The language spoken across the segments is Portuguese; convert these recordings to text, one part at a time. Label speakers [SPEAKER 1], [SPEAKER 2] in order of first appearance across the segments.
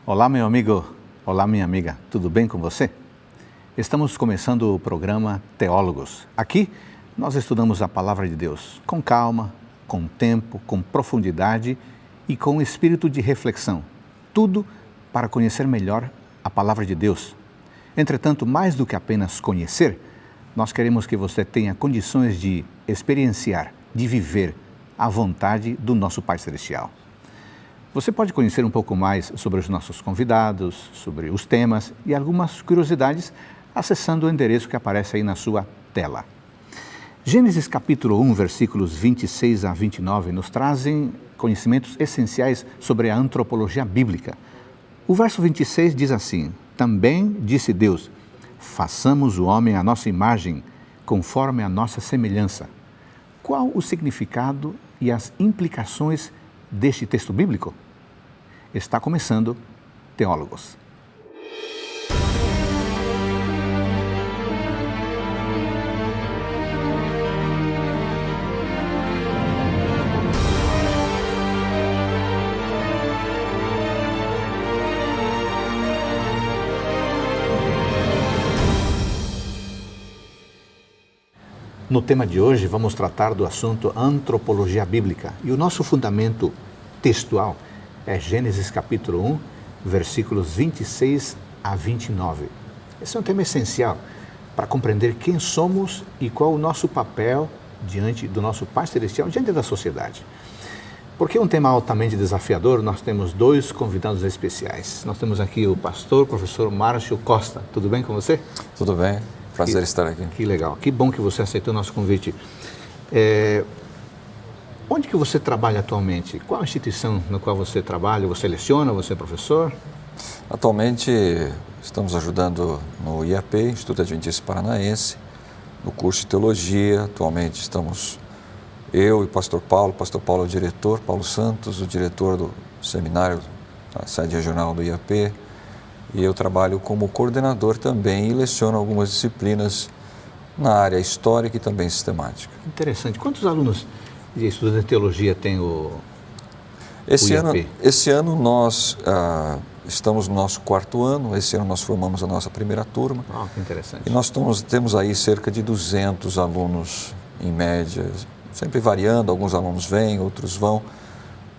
[SPEAKER 1] Olá, meu amigo. Olá, minha amiga. Tudo bem com você? Estamos começando o programa Teólogos. Aqui nós estudamos a Palavra de Deus com calma, com tempo, com profundidade e com espírito de reflexão. Tudo para conhecer melhor a Palavra de Deus. Entretanto, mais do que apenas conhecer, nós queremos que você tenha condições de experienciar, de viver a vontade do nosso Pai Celestial. Você pode conhecer um pouco mais sobre os nossos convidados, sobre os temas e algumas curiosidades acessando o endereço que aparece aí na sua tela. Gênesis capítulo 1, versículos 26 a 29 nos trazem conhecimentos essenciais sobre a antropologia bíblica. O verso 26 diz assim: Também disse Deus, façamos o homem à nossa imagem, conforme a nossa semelhança. Qual o significado e as implicações deste texto bíblico? Está começando Teólogos. No tema de hoje, vamos tratar do assunto antropologia bíblica. E o nosso fundamento textual é Gênesis capítulo 1, versículos 26 a 29. Esse é um tema essencial para compreender quem somos e qual o nosso papel diante do nosso Pai Celestial, diante da sociedade. Porque é um tema altamente desafiador, nós temos dois convidados especiais. Nós temos aqui o pastor, professor Márcio Costa. Tudo bem com você?
[SPEAKER 2] Tudo bem. Prazer estar aqui.
[SPEAKER 1] Que legal, que bom que você aceitou o nosso convite. Onde que você trabalha atualmente? Qual a instituição na qual você trabalha? Você leciona? Você é professor?
[SPEAKER 2] Atualmente estamos ajudando no IAP, Instituto Adventista Paranaense, no curso de Teologia. Atualmente estamos eu e o pastor Paulo é o diretor, Paulo Santos, o diretor do seminário, da sede regional do IAP. E eu trabalho como coordenador também e leciono algumas disciplinas na área histórica e também sistemática.
[SPEAKER 1] Interessante. Quantos alunos de estudantes de teologia tem o IAP?
[SPEAKER 2] Esse ano nós estamos no nosso quarto ano, esse ano nós formamos a nossa primeira turma.
[SPEAKER 1] Que interessante.
[SPEAKER 2] E nós temos aí cerca de 200 alunos em média, sempre variando, alguns alunos vêm, outros vão,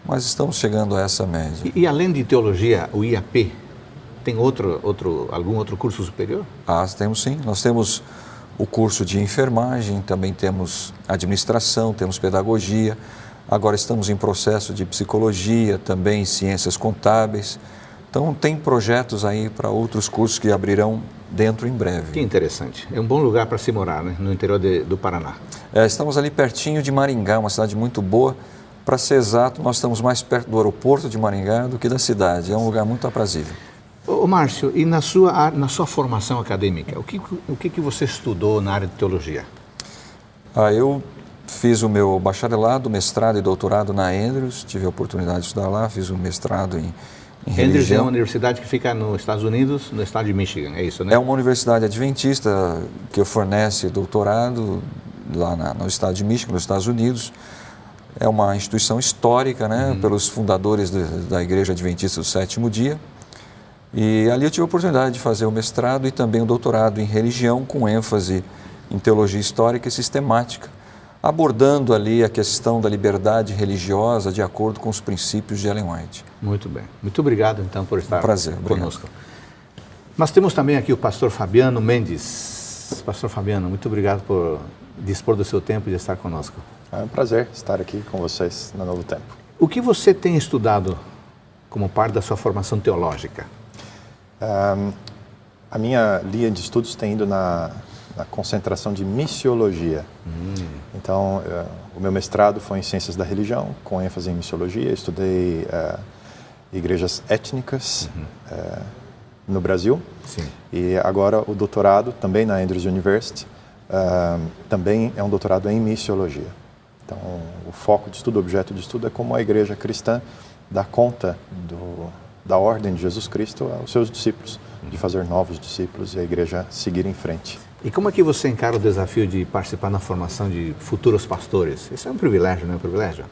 [SPEAKER 2] mas estamos chegando a essa média.
[SPEAKER 1] E além de teologia, o IAP tem algum outro curso superior?
[SPEAKER 2] Temos sim. Nós temos o curso de enfermagem, também temos administração, temos pedagogia. Agora estamos em processo de psicologia, também ciências contábeis. Então tem projetos aí para outros cursos que abrirão dentro em breve.
[SPEAKER 1] Que interessante. É um bom lugar para se morar, né? No interior do Paraná.
[SPEAKER 2] Estamos ali pertinho de Maringá, uma cidade muito boa. Para ser exato, nós estamos mais perto do aeroporto de Maringá do que da cidade. É um lugar muito aprazível.
[SPEAKER 1] Ô Márcio, e na sua formação acadêmica, o que você estudou na área de teologia?
[SPEAKER 2] Eu fiz o meu bacharelado, mestrado e doutorado na Andrews, tive a oportunidade de estudar lá, fiz o mestrado em religião.
[SPEAKER 1] Andrews é uma universidade que fica nos Estados Unidos, no estado de Michigan, é isso, né?
[SPEAKER 2] É uma universidade adventista que fornece doutorado lá no estado de Michigan, nos Estados Unidos. É uma instituição histórica, né, pelos fundadores da Igreja Adventista do Sétimo Dia. E ali eu tive a oportunidade de fazer o mestrado e também o doutorado em religião, com ênfase em teologia histórica e sistemática, abordando ali a questão da liberdade religiosa de acordo com os princípios de Ellen White.
[SPEAKER 1] Muito bem. Muito obrigado, então, por estar conosco.
[SPEAKER 2] Obrigado.
[SPEAKER 1] Nós temos também aqui o pastor Fabiano Mendes. Pastor Fabiano, muito obrigado por dispor do seu tempo e de estar conosco.
[SPEAKER 3] É um prazer estar aqui com vocês no Novo Tempo.
[SPEAKER 1] O que você tem estudado como parte da sua formação teológica?
[SPEAKER 3] A minha linha de estudos tem ido na concentração de missiologia. Então, o meu mestrado foi em Ciências da Religião, com ênfase em missiologia. Estudei igrejas étnicas no Brasil.
[SPEAKER 1] Sim.
[SPEAKER 3] E agora o doutorado, também na Andrews University, também é um doutorado em missiologia. Então, o foco de estudo, o objeto de estudo é como a igreja cristã dá conta da ordem de Jesus Cristo aos seus discípulos, de fazer novos discípulos e a igreja seguir em frente.
[SPEAKER 1] E como é que você encara o desafio de participar na formação de futuros pastores? Isso é um privilégio, não é um privilégio?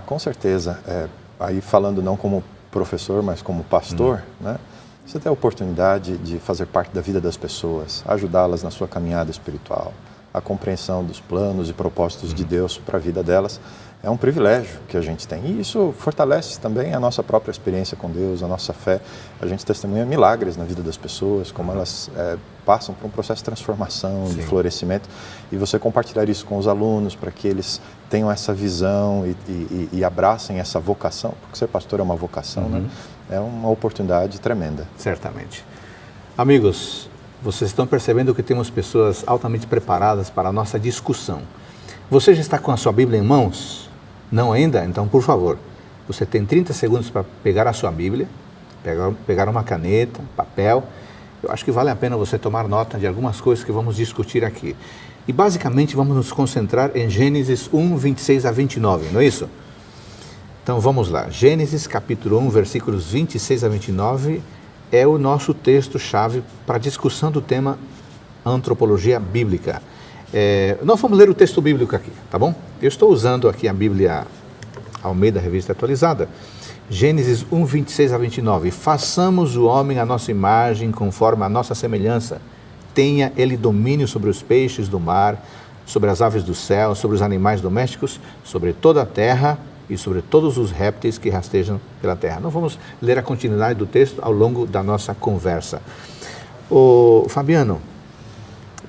[SPEAKER 3] Com certeza. Aí falando não como professor, mas como pastor, né? Você tem a oportunidade de fazer parte da vida das pessoas, ajudá-las na sua caminhada espiritual, a compreensão dos planos e propósitos de Deus para a vida delas. É um privilégio que a gente tem. E isso fortalece também a nossa própria experiência com Deus, a nossa fé. A gente testemunha milagres na vida das pessoas, como elas passam por um processo de transformação, de florescimento. E você compartilhar isso com os alunos para que eles tenham essa visão e abracem essa vocação, porque ser pastor é uma vocação, né? É uma oportunidade tremenda.
[SPEAKER 1] Certamente. Amigos, vocês estão percebendo que temos pessoas altamente preparadas para a nossa discussão. Você já está com a sua Bíblia em mãos? Não ainda? Então, por favor, você tem 30 segundos para pegar a sua Bíblia, pegar uma caneta, papel. Eu acho que vale a pena você tomar nota de algumas coisas que vamos discutir aqui. E, basicamente, vamos nos concentrar em Gênesis 1, 26 a 29, não é isso? Então, vamos lá. Gênesis, capítulo 1, versículos 26 a 29, é o nosso texto-chave para a discussão do tema antropologia bíblica. Nós vamos ler o texto bíblico aqui, tá bom? Eu estou usando aqui a Bíblia Almeida, Revista Atualizada. Gênesis 1, 26 a 29. Façamos o homem à nossa imagem, conforme a nossa semelhança. Tenha ele domínio sobre os peixes do mar, sobre as aves do céu, sobre os animais domésticos, sobre toda a terra e sobre todos os répteis que rastejam pela terra. Nós vamos ler a continuidade do texto ao longo da nossa conversa. Fabiano,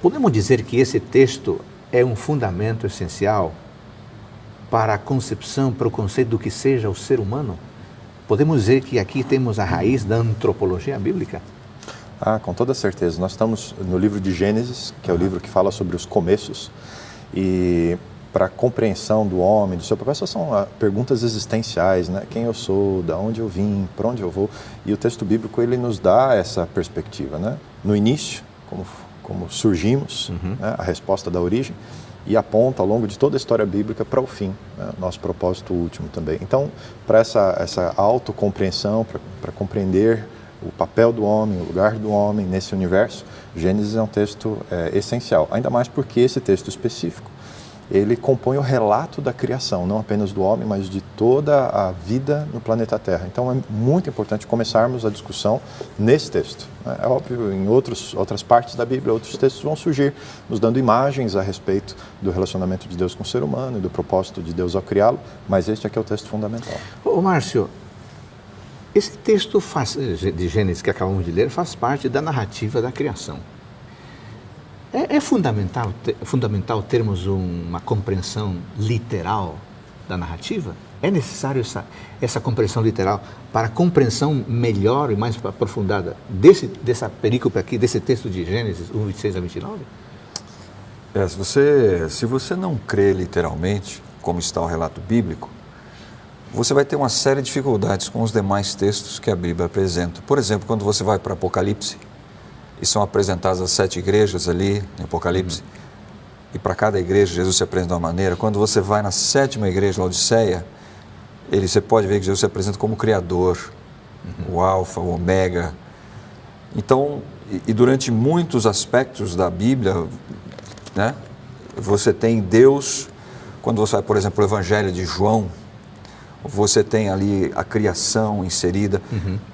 [SPEAKER 1] podemos dizer que esse texto é um fundamento essencial para a concepção, para o conceito do que seja o ser humano? Podemos dizer que aqui temos a raiz da antropologia bíblica?
[SPEAKER 3] Com toda certeza. Nós estamos no livro de Gênesis, que é o livro que fala sobre os começos, e para a compreensão do homem, do seu papel, essas são perguntas existenciais, né? Quem eu sou, de onde eu vim, para onde eu vou, e o texto bíblico ele nos dá essa perspectiva, né? No início, como surgimos, né? A resposta da origem, e aponta ao longo de toda a história bíblica para o fim, né? Nosso propósito último também. Então, para essa autocompreensão, para compreender o papel do homem, o lugar do homem nesse universo, Gênesis é um texto essencial, ainda mais porque esse texto específico, ele compõe o relato da criação, não apenas do homem, mas de toda a vida no planeta Terra. Então é muito importante começarmos a discussão nesse texto. É óbvio, em outras partes da Bíblia, outros textos vão surgir, nos dando imagens a respeito do relacionamento de Deus com o ser humano e do propósito de Deus ao criá-lo, mas este aqui é o texto fundamental.
[SPEAKER 1] Márcio, esse texto de Gênesis que acabamos de ler faz parte da narrativa da criação. É fundamental termos uma compreensão literal da narrativa? É necessário essa compreensão literal para a compreensão melhor e mais aprofundada dessa perícope aqui, desse texto de Gênesis 1, 26 a 29?
[SPEAKER 2] Se você não crê literalmente, como está o relato bíblico, você vai ter uma série de dificuldades com os demais textos que a Bíblia apresenta. Por exemplo, quando você vai para Apocalipse, e são apresentadas as 7 igrejas ali em Apocalipse, e para cada igreja Jesus se apresenta de uma maneira. Quando você vai na 7ª igreja, Laodiceia, você pode ver que Jesus se apresenta como Criador, o Alfa, o Ômega. Então, e durante muitos aspectos da Bíblia, né, você tem Deus, quando você vai, por exemplo, o Evangelho de João, você tem ali a criação inserida.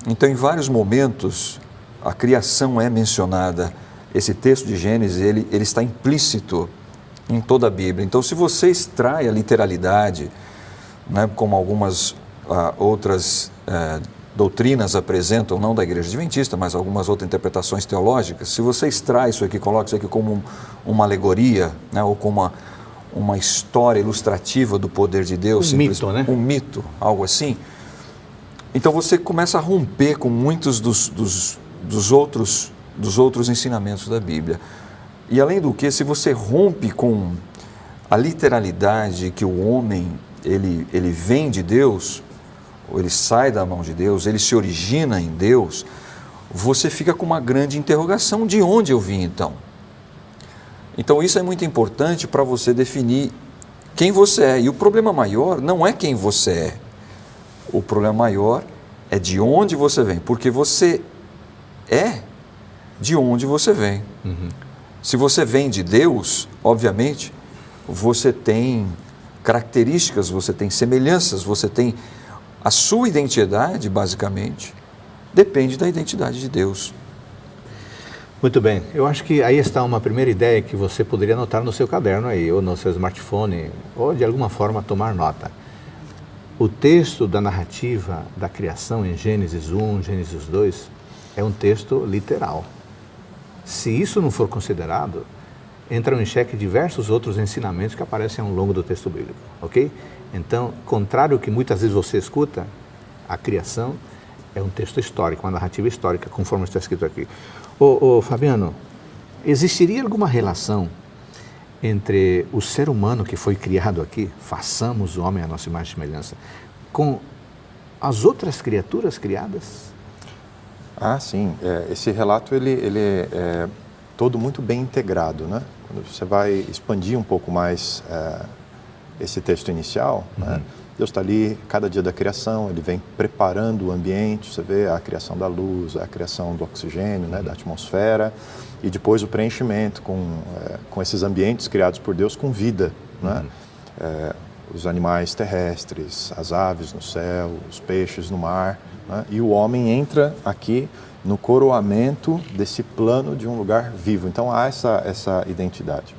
[SPEAKER 2] Então, em vários momentos, a criação é mencionada. Esse texto de Gênesis, ele está implícito em toda a Bíblia. Então, se você extrai a literalidade, né, como algumas outras doutrinas apresentam, não da Igreja Adventista, mas algumas outras interpretações teológicas, se você extrai isso aqui, coloca isso aqui como uma alegoria, né, ou como uma história ilustrativa do poder de Deus,
[SPEAKER 1] mito, né?
[SPEAKER 2] Um mito, algo assim, então você começa a romper com muitos dos outros ensinamentos da Bíblia. E além do que, se você rompe com a literalidade que o homem, ele vem de Deus, ou ele sai da mão de Deus, ele se origina em Deus, você fica com uma grande interrogação: de onde eu vim então? Então isso é muito importante para você definir quem você é. E o problema maior não é quem você é. O problema maior é de onde você vem, porque você é de onde você vem. Se você vem de Deus, obviamente, você tem características, você tem semelhanças, você tem A sua identidade, basicamente, depende da identidade de Deus.
[SPEAKER 1] Muito bem, eu acho que aí está uma primeira ideia que você poderia anotar no seu caderno aí, ou no seu smartphone, ou de alguma forma tomar nota. O texto da narrativa da criação em Gênesis 1, Gênesis 2, é um texto literal. Se isso não for considerado, entram em xeque diversos outros ensinamentos que aparecem ao longo do texto bíblico, ok? Então, contrário ao que muitas vezes você escuta, a criação é um texto histórico, uma narrativa histórica, conforme está escrito aqui. Fabiano, existiria alguma relação entre o ser humano que foi criado aqui, façamos o homem à nossa imagem e semelhança, com as outras criaturas criadas?
[SPEAKER 3] Ah, sim. Esse relato ele é todo muito bem integrado, né? Quando você vai expandir um pouco mais esse texto inicial, né? Deus está ali, cada dia da criação, ele vem preparando o ambiente, você vê a criação da luz, a criação do oxigênio, né, da atmosfera, e depois o preenchimento com esses ambientes criados por Deus com vida, né? Os animais terrestres, as aves no céu, os peixes no mar, né? E o homem entra aqui no coroamento desse plano de um lugar vivo. Então há essa identidade.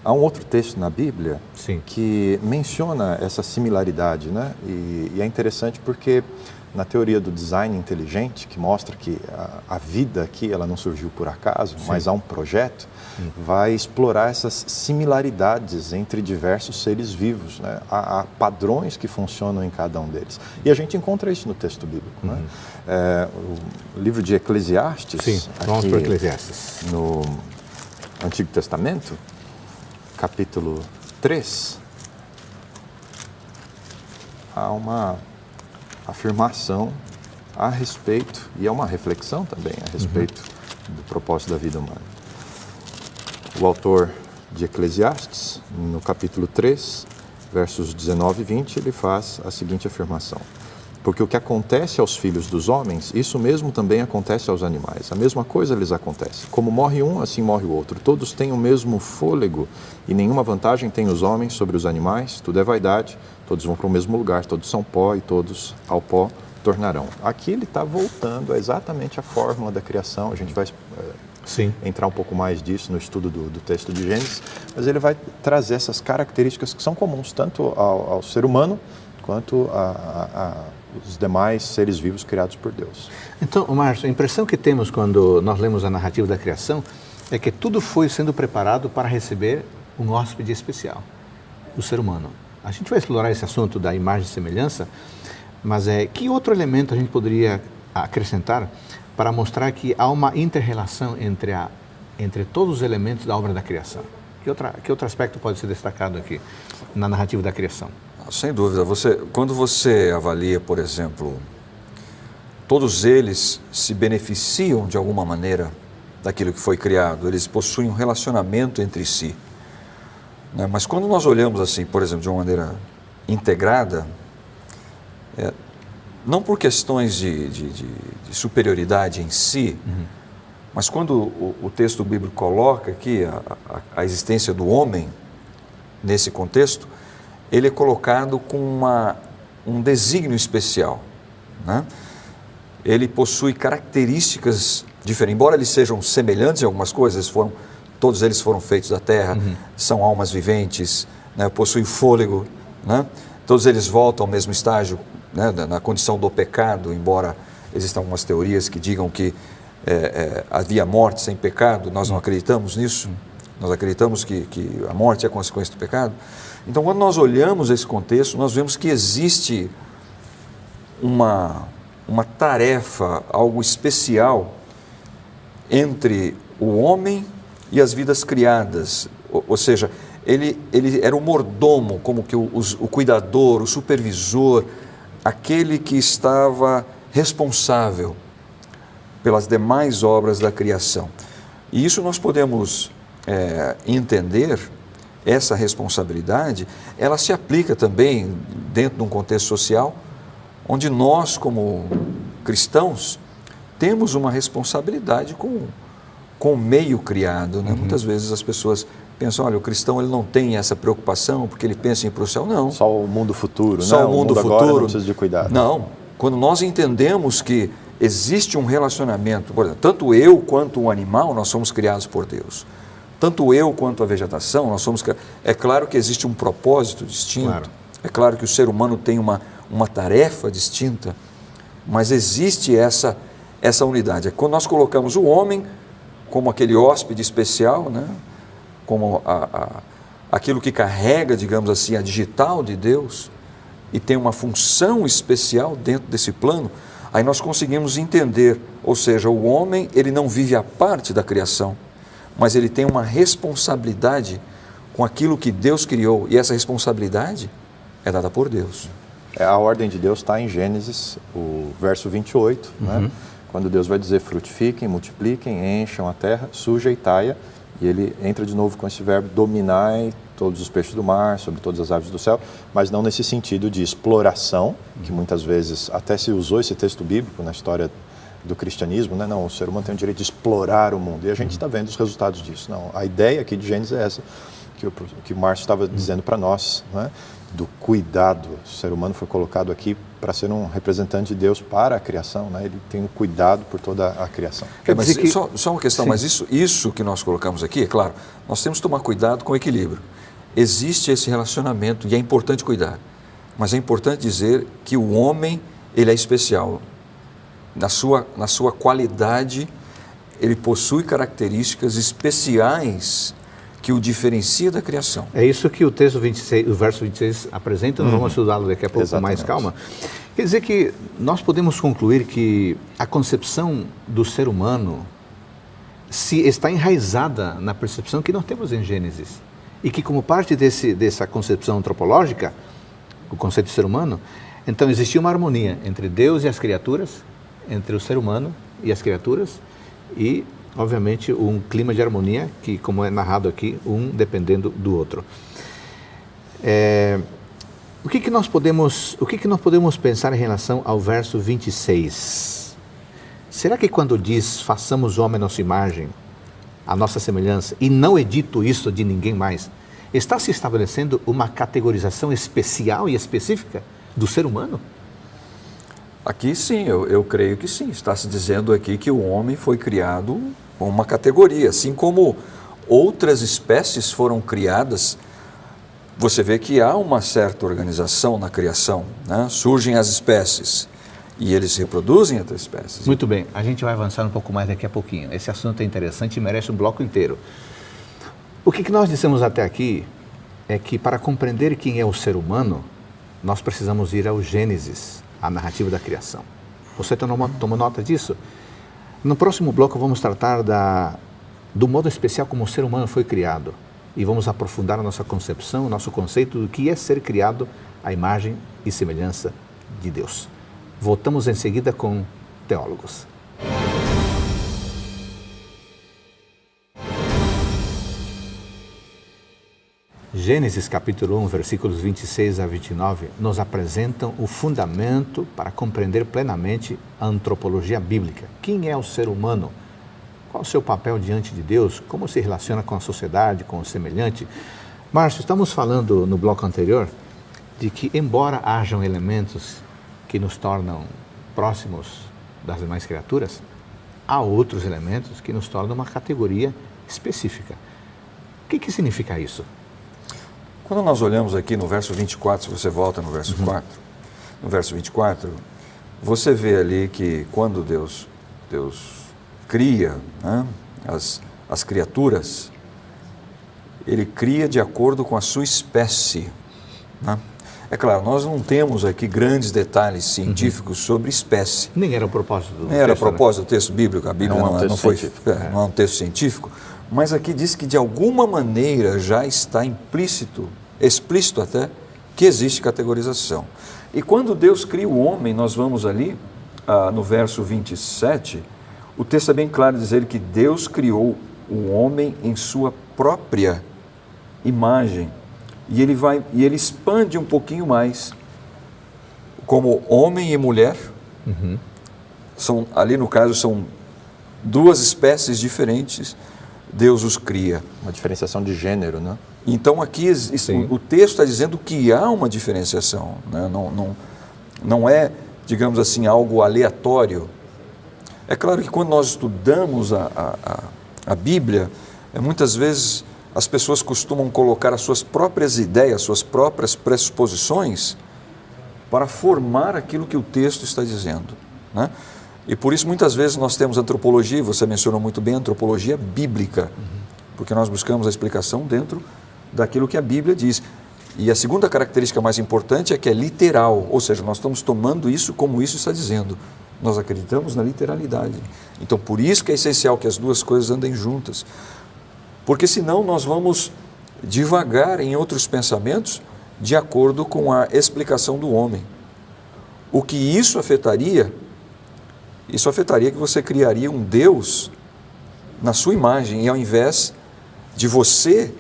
[SPEAKER 3] Há um outro texto na Bíblia
[SPEAKER 1] Sim.
[SPEAKER 3] que menciona essa similaridade, né? E é interessante porque na teoria do design inteligente, que mostra que a vida aqui ela não surgiu por acaso, Sim. mas há um projeto, vai explorar essas similaridades entre diversos seres vivos, né? Há padrões que funcionam em cada um deles. E a gente encontra isso no texto bíblico, né? O livro de Eclesiastes,
[SPEAKER 1] Sim, vamos para Eclesiastes.
[SPEAKER 3] No Antigo Testamento, capítulo 3, há uma afirmação a respeito, e é uma reflexão também a respeito do propósito da vida humana. O autor de Eclesiastes, no capítulo 3, versos 19 e 20, ele faz a seguinte afirmação: porque o que acontece aos filhos dos homens, isso mesmo também acontece aos animais. A mesma coisa lhes acontece. Como morre um, assim morre o outro. Todos têm o mesmo fôlego e nenhuma vantagem tem os homens sobre os animais. Tudo é vaidade, todos vão para o mesmo lugar, todos são pó e todos ao pó tornarão. Aqui ele está voltando a exatamente a fórmula da criação. A gente vai entrar um pouco mais disso no estudo do texto de Gênesis, mas ele vai trazer essas características que são comuns tanto ao ser humano quanto os demais seres vivos criados por Deus.
[SPEAKER 1] Então, Márcio, a impressão que temos quando nós lemos a narrativa da criação é que tudo foi sendo preparado para receber um hóspede especial, o ser humano. A gente vai explorar esse assunto da imagem e semelhança, mas que outro elemento a gente poderia acrescentar para mostrar que há uma inter-relação entre todos os elementos da obra da criação? Que outro aspecto pode ser destacado aqui na narrativa da criação?
[SPEAKER 2] Sem dúvida. Quando você avalia, por exemplo, todos eles se beneficiam de alguma maneira daquilo que foi criado, eles possuem um relacionamento entre si, né? Mas quando nós olhamos assim, por exemplo, de uma maneira integrada, não por questões de superioridade em si, mas quando o texto bíblico coloca aqui a existência do homem nesse contexto, ele é colocado com um desígnio especial, né? Ele possui características diferentes, embora eles sejam semelhantes em algumas coisas, todos eles foram feitos da terra, são almas viventes, né? Possuem fôlego, né? Todos eles voltam ao mesmo estágio, né? Na condição do pecado, embora existam algumas teorias que digam que havia morte sem pecado, nós não acreditamos nisso, nós acreditamos que a morte é consequência do pecado. Então, quando nós olhamos esse contexto, nós vemos que existe uma tarefa, algo especial entre o homem e as vidas criadas. Ou seja, ele era o mordomo, como que o cuidador, o supervisor, aquele que estava responsável pelas demais obras da criação. E isso nós podemos entender. Essa responsabilidade, ela se aplica também dentro de um contexto social, onde nós, como cristãos, temos uma responsabilidade com o meio criado, né? Muitas vezes as pessoas pensam, olha, o cristão ele não tem essa preocupação porque ele pensa em ir para o céu. Não.
[SPEAKER 3] Só o mundo futuro,
[SPEAKER 2] Só
[SPEAKER 3] né?
[SPEAKER 2] o mundo futuro.
[SPEAKER 3] Agora não precisa de cuidado.
[SPEAKER 2] Não. Quando nós entendemos que existe um relacionamento, por exemplo, tanto eu quanto o animal, nós somos criados por Deus. Tanto eu quanto a vegetação, nós somos criados. É claro que existe um propósito distinto.
[SPEAKER 1] Claro.
[SPEAKER 2] É claro que o ser humano tem uma tarefa distinta, mas existe essa unidade. É quando nós colocamos o homem como aquele hóspede especial, né? Como aquilo que carrega, digamos assim, a digital de Deus, e tem uma função especial dentro desse plano, aí nós conseguimos entender, ou seja, o homem ele não vive à parte da criação, mas ele tem uma responsabilidade com aquilo que Deus criou, e essa responsabilidade é dada por Deus.
[SPEAKER 3] A ordem de Deus está em Gênesis, o verso 28, né? Quando Deus vai dizer frutifiquem, multipliquem, encham a terra, sujeitai-a, e ele entra de novo com esse verbo dominai todos os peixes do mar, sobre todas as aves do céu, mas não nesse sentido de exploração, que muitas vezes até se usou esse texto bíblico na história do cristianismo, né? Não, o ser humano tem o direito de explorar o mundo, e a gente está vendo os resultados disso. Não, a ideia aqui de Gênesis é essa, que o Márcio estava dizendo para nós, né? Do cuidado. O ser humano foi colocado aqui para ser um representante de Deus para a criação, né? Ele tem um cuidado por toda a criação.
[SPEAKER 2] Mas só uma questão, sim. Mas isso que nós colocamos aqui, é claro, nós temos que tomar cuidado com o equilíbrio. Existe esse relacionamento e é importante cuidar, mas é importante dizer que o homem, ele é especial. Na sua qualidade, ele possui características especiais que o diferencia da criação.
[SPEAKER 1] É isso que o texto 26, o verso 26 apresenta, nós vamos estudá-lo daqui a pouco com mais calma. Quer dizer que nós podemos concluir que a concepção do ser humano está enraizada na percepção que nós temos em Gênesis. E que como parte dessa concepção antropológica, o conceito de ser humano, então existia uma harmonia entre Deus e as criaturas, entre o ser humano e as criaturas, e obviamente um clima de harmonia que, como é narrado aqui, um dependendo do outro. O que nós podemos pensar em relação ao verso 26? Será que quando diz façamos o homem à nossa imagem, a nossa semelhança, e não é dito isso de ninguém mais, está se estabelecendo uma categorização especial e específica do ser humano?
[SPEAKER 2] Aqui sim, eu creio que sim. Está se dizendo aqui que o homem foi criado com uma categoria, assim como outras espécies foram criadas. Você vê que há uma certa organização na criação, né? Surgem as espécies e eles reproduzem outras espécies.
[SPEAKER 1] Muito bem, a gente vai avançar um pouco mais daqui a pouquinho. Esse assunto é interessante e merece um bloco inteiro. O que nós dissemos até aqui é que para compreender quem é o ser humano, nós precisamos ir ao Gênesis, a narrativa da criação. Você tomou nota disso? No próximo bloco vamos tratar do modo especial como o ser humano foi criado e vamos aprofundar a nossa concepção, o nosso conceito do que é ser criado à imagem e semelhança de Deus. Voltamos em seguida com Teólogos. Gênesis capítulo 1, versículos 26 a 29, nos apresentam o fundamento para compreender plenamente a antropologia bíblica. Quem é o ser humano? Qual o seu papel diante de Deus? Como se relaciona com a sociedade, com o semelhante? Márcio, estamos falando no bloco anterior de que, embora hajam elementos que nos tornam próximos das demais criaturas, há outros elementos que nos tornam uma categoria específica. O que significa isso?
[SPEAKER 2] Quando nós olhamos aqui no verso 24, se você volta no verso 4, no verso 24, você vê ali que quando Deus cria, né, as criaturas, Ele cria de acordo com a sua espécie, né? É claro, nós não temos aqui grandes detalhes científicos sobre espécie.
[SPEAKER 1] Nem era o propósito do texto.
[SPEAKER 2] Nem era o propósito do texto bíblico, a Bíblia não é um texto científico. Mas aqui diz que de alguma maneira já está implícito, explícito até, que existe categorização. E quando Deus cria o homem, nós vamos ali, no verso 27, o texto é bem claro dizer que Deus criou o homem em sua própria imagem. E ele expande um pouquinho mais, como homem e mulher, ali no caso são duas espécies diferentes, Deus os cria.
[SPEAKER 3] Uma diferenciação de gênero, né?
[SPEAKER 2] Então aqui o texto está dizendo que há uma diferenciação, né? Não é, digamos assim, algo aleatório. É claro que quando nós estudamos a Bíblia, muitas vezes as pessoas costumam colocar as suas próprias ideias, suas próprias pressuposições para formar aquilo que o texto está dizendo, né? E por isso muitas vezes nós temos antropologia, você mencionou muito bem, antropologia bíblica, porque nós buscamos a explicação dentro daquilo que a Bíblia diz. E a segunda característica mais importante é que é literal, ou seja, nós estamos tomando isso como isso está dizendo. Nós acreditamos na literalidade. Então, por isso que é essencial que as duas coisas andem juntas. Porque senão nós vamos divagar em outros pensamentos de acordo com a explicação do homem. O que isso afetaria? Isso afetaria que você criaria um Deus na sua imagem e ao invés de você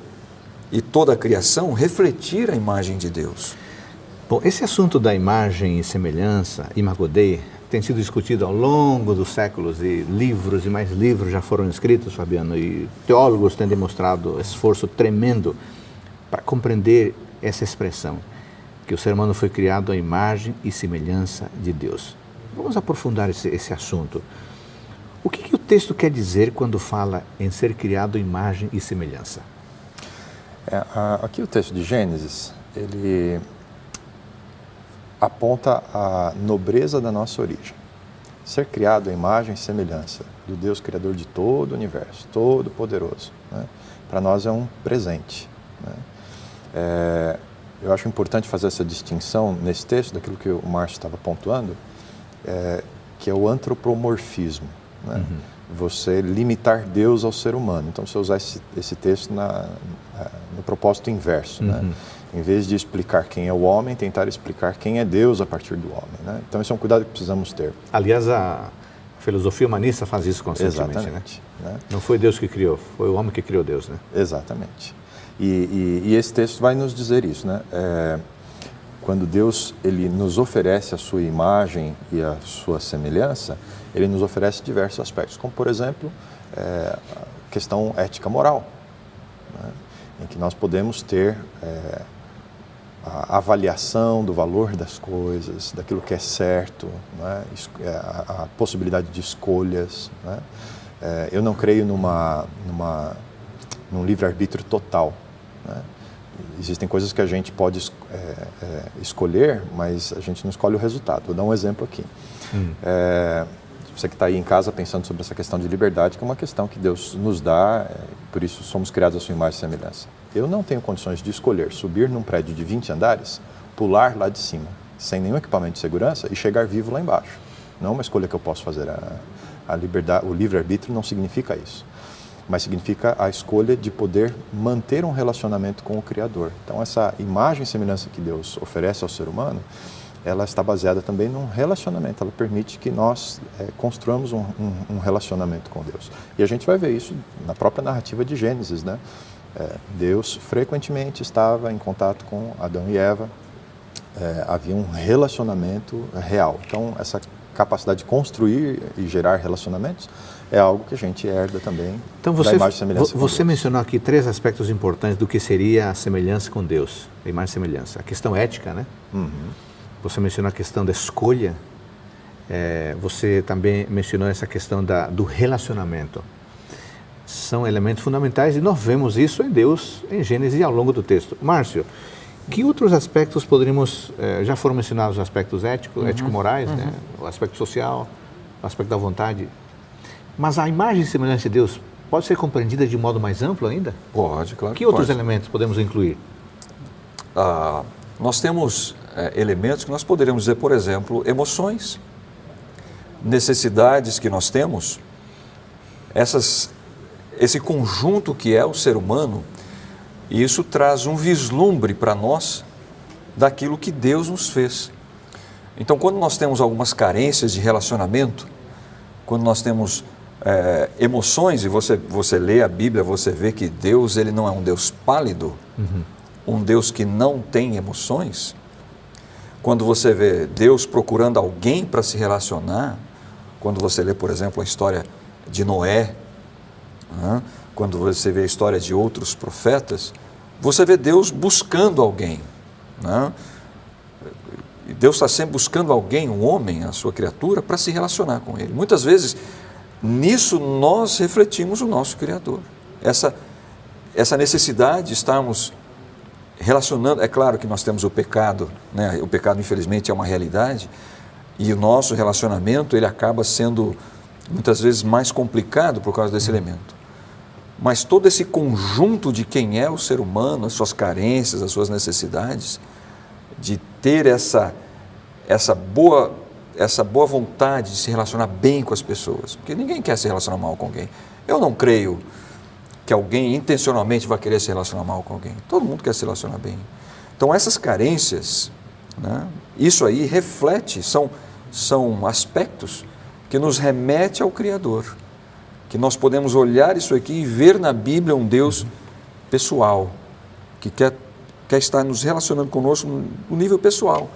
[SPEAKER 2] e toda a criação refletir a imagem de Deus.
[SPEAKER 1] Bom, esse assunto da imagem e semelhança, Imago Dei, tem sido discutido ao longo dos séculos e livros e mais livros já foram escritos, Fabiano, e teólogos têm demonstrado esforço tremendo para compreender essa expressão, que o ser humano foi criado à imagem e semelhança de Deus. Vamos aprofundar esse assunto. O que o texto quer dizer quando fala em ser criado à imagem e semelhança?
[SPEAKER 3] Aqui o texto de Gênesis, ele aponta a nobreza da nossa origem. Ser criado à imagem e semelhança do Deus Criador de todo o universo, todo poderoso, né? Para nós é um presente, né? Eu acho importante fazer essa distinção nesse texto, daquilo que o Márcio estava pontuando, que é o antropomorfismo, né? Você limitar Deus ao ser humano. Então, você usar esse texto no propósito inverso, né? Em vez de explicar quem é o homem, tentar explicar quem é Deus a partir do homem, né? Então, esse é um cuidado que precisamos ter.
[SPEAKER 1] Aliás, a filosofia humanista faz isso constantemente. Exatamente, né? Não foi Deus que criou, foi o homem que criou Deus, né?
[SPEAKER 3] Exatamente. E esse texto vai nos dizer isso, né? Quando Deus ele nos oferece a sua imagem e a sua semelhança, ele nos oferece diversos aspectos, como, por exemplo, a questão ética-moral, né? Em que nós podemos ter a avaliação do valor das coisas, daquilo que é certo, né? A possibilidade de escolhas, né? Eu não creio num livre-arbítrio total, né? Existem coisas que a gente pode escolher, mas a gente não escolhe o resultado. Vou dar um exemplo aqui. Você que está aí em casa pensando sobre essa questão de liberdade, que é uma questão que Deus nos dá, por isso somos criados à sua imagem e semelhança. Eu não tenho condições de escolher subir num prédio de 20 andares, pular lá de cima, sem nenhum equipamento de segurança e chegar vivo lá embaixo. Não é uma escolha que eu posso fazer. A liberdade, o livre-arbítrio não significa isso, mas significa a escolha de poder manter um relacionamento com o Criador. Então, essa imagem e semelhança que Deus oferece ao ser humano, ela está baseada também num relacionamento. Ela permite que nós construamos um relacionamento com Deus. E a gente vai ver isso na própria narrativa de Gênesis, né? Deus frequentemente estava em contato com Adão e Eva. Havia um relacionamento real. Então, essa capacidade de construir e gerar relacionamentos é algo que a gente herda também da imagem e semelhança com Deus. Você
[SPEAKER 1] mencionou aqui 3 aspectos importantes do que seria a semelhança com Deus, a imagem e semelhança. A questão ética, né? Você mencionou a questão da escolha, você também mencionou essa questão do relacionamento. São elementos fundamentais e nós vemos isso em Deus, em Gênesis e ao longo do texto. Márcio, que outros aspectos poderíamos, já foram mencionados os aspectos ético-morais, né? O aspecto social, o aspecto da vontade, mas a imagem e semelhança de Deus pode ser compreendida de modo mais amplo ainda?
[SPEAKER 2] Pode, claro.
[SPEAKER 1] Que outros elementos podemos incluir?
[SPEAKER 2] Nós temos elementos que nós poderíamos dizer, por exemplo, emoções, necessidades que nós temos, esse conjunto que é o ser humano, e isso traz um vislumbre para nós daquilo que Deus nos fez. Então, quando nós temos algumas carências de relacionamento, quando nós temos emoções, e você lê a Bíblia, você vê que Deus ele não é um Deus pálido, um Deus que não tem emoções. Quando você vê Deus procurando alguém para se relacionar, quando você lê, por exemplo, a história de Noé, quando você vê a história de outros profetas, você vê Deus buscando alguém, né? Deus está sempre buscando alguém, um homem, a sua criatura, para se relacionar com Ele. Muitas vezes, nisso nós refletimos o nosso Criador. Essa necessidade de estarmos relacionando, é claro que nós temos o pecado, né? O pecado infelizmente é uma realidade, e o nosso relacionamento ele acaba sendo muitas vezes mais complicado por causa desse elemento. Mas todo esse conjunto de quem é o ser humano, as suas carências, as suas necessidades, de ter essa boa vontade de se relacionar bem com as pessoas, porque ninguém quer se relacionar mal com alguém. Eu não creio que alguém intencionalmente vai querer se relacionar mal com alguém. Todo mundo quer se relacionar bem. Então essas carências, né, isso aí reflete, são aspectos que nos remete ao Criador, que nós podemos olhar isso aqui e ver na Bíblia um Deus pessoal, que quer estar nos relacionando conosco no nível pessoal.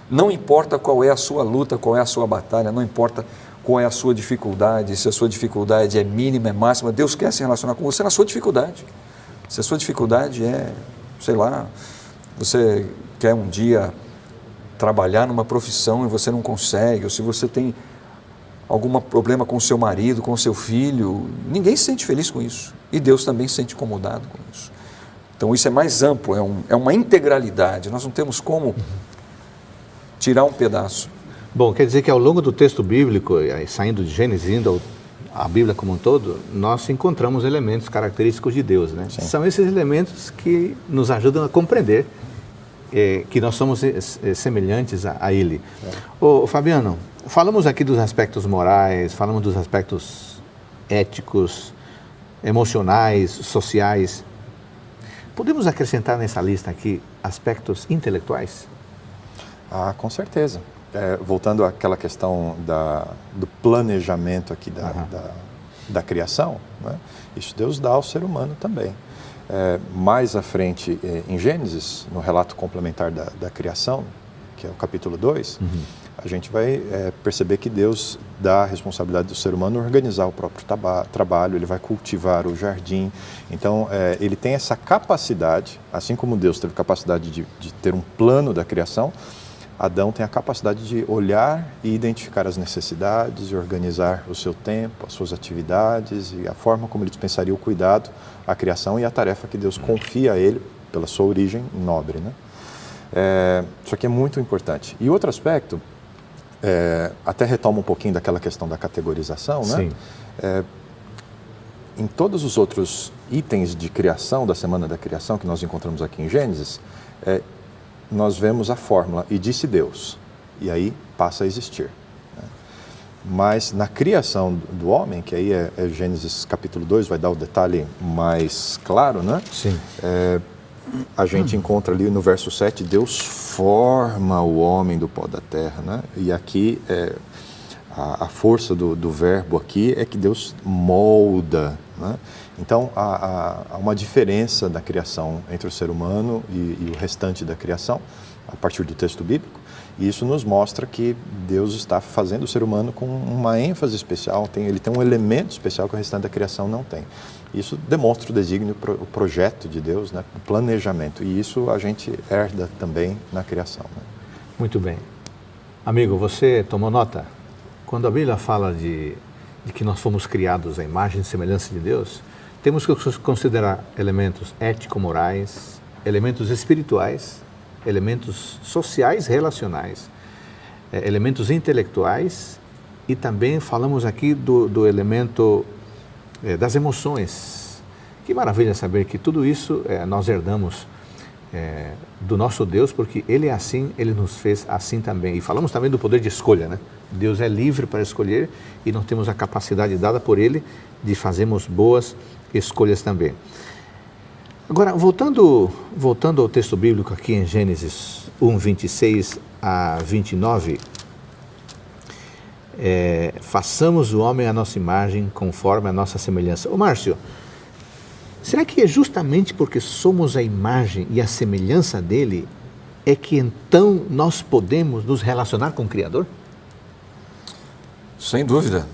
[SPEAKER 2] Não importa qual é a sua luta, qual é a sua batalha, não importa qual é a sua dificuldade, se a sua dificuldade é mínima, é máxima, Deus quer se relacionar com você na sua dificuldade. Se a sua dificuldade é, sei lá, você quer um dia trabalhar numa profissão e você não consegue, ou se você tem algum problema com o seu marido, com o seu filho, ninguém se sente feliz com isso. E Deus também se sente incomodado com isso. Então isso é mais amplo, é uma integralidade, nós não temos como tirar um pedaço.
[SPEAKER 1] Bom, quer dizer que ao longo do texto bíblico, saindo de Gênesis, indo à Bíblia como um todo, nós encontramos elementos característicos de Deus, né? Sim. São esses elementos que nos ajudam a compreender que nós somos semelhantes a Ele. Ô, Fabiano, falamos aqui dos aspectos morais, falamos dos aspectos éticos, emocionais, sociais. Podemos acrescentar nessa lista aqui aspectos intelectuais?
[SPEAKER 3] Ah, com certeza. Voltando àquela questão do planejamento aqui da criação, né? Isso Deus dá ao ser humano também. Mais à frente, em Gênesis, no relato complementar da criação, que é o capítulo 2, a gente vai perceber que Deus dá a responsabilidade do ser humano organizar o próprio trabalho, ele vai cultivar o jardim. Então, ele tem essa capacidade, assim como Deus teve capacidade de ter um plano da criação, Adão tem a capacidade de olhar e identificar as necessidades e organizar o seu tempo, as suas atividades e a forma como ele dispensaria o cuidado à criação e à tarefa que Deus confia a ele pela sua origem nobre, né? Isso aqui é muito importante. E outro aspecto, até retoma um pouquinho daquela questão da categorização, né?
[SPEAKER 1] Sim.
[SPEAKER 3] Em todos os outros itens de criação, da semana da criação que nós encontramos aqui em Gênesis, nós vemos a fórmula, e disse Deus, e aí passa a existir. Né? Mas na criação do homem, que aí é Gênesis capítulo 2, vai dar o detalhe mais claro, né?
[SPEAKER 1] Sim.
[SPEAKER 3] A gente encontra ali no verso 7, Deus forma o homem do pó da terra, né? E aqui, a força do verbo aqui é que Deus molda, né? Então, há uma diferença da criação entre o ser humano e o restante da criação, a partir do texto bíblico, e isso nos mostra que Deus está fazendo o ser humano com uma ênfase especial, ele tem um elemento especial que o restante da criação não tem. Isso demonstra o desígnio, o projeto de Deus, né, o planejamento, e isso a gente herda também na criação. Né?
[SPEAKER 1] Muito bem. Amigo, você tomou nota? Quando a Bíblia fala de que nós fomos criados à imagem e semelhança de Deus, temos que considerar elementos ético-morais, elementos espirituais, elementos sociais relacionais, elementos intelectuais e também falamos aqui do elemento das emoções. Que maravilha saber que tudo isso nós herdamos do nosso Deus, porque Ele é assim, Ele nos fez assim também. E falamos também do poder de escolha, né? Deus é livre para escolher e nós temos a capacidade dada por Ele de fazermos boas escolhas também. Agora, voltando ao texto bíblico aqui em Gênesis 1, 26 a 29, façamos o homem à nossa imagem, conforme a nossa semelhança. Ô Márcio, será que é justamente porque somos a imagem e a semelhança dele é que então nós podemos nos relacionar com o Criador?
[SPEAKER 2] Sem dúvida.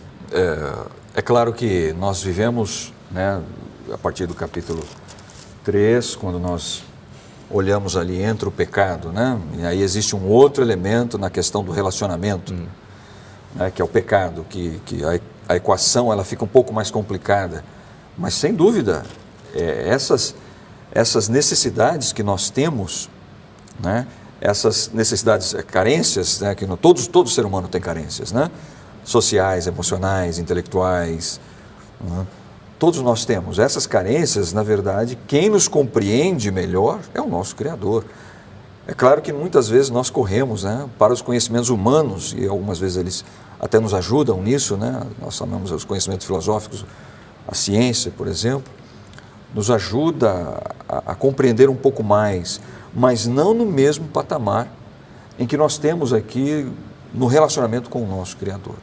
[SPEAKER 2] É claro que nós vivemos, né, a partir do capítulo 3, quando nós olhamos ali entre o pecado, né? E aí existe um outro elemento na questão do relacionamento, né? Que é o pecado, que a equação ela fica um pouco mais complicada. Mas, sem dúvida, essas necessidades que nós temos, né? Essas necessidades, carências, né? Que todo ser humano tem carências, né? Sociais, emocionais, intelectuais, né? Todos nós temos. Essas carências, na verdade, quem nos compreende melhor é o nosso Criador. É claro que muitas vezes nós corremos, né, para os conhecimentos humanos, e algumas vezes eles até nos ajudam nisso, né? Nós chamamos os conhecimentos filosóficos, a ciência, por exemplo, nos ajuda a compreender um pouco mais, mas não no mesmo patamar em que nós temos aqui no relacionamento com o nosso Criador.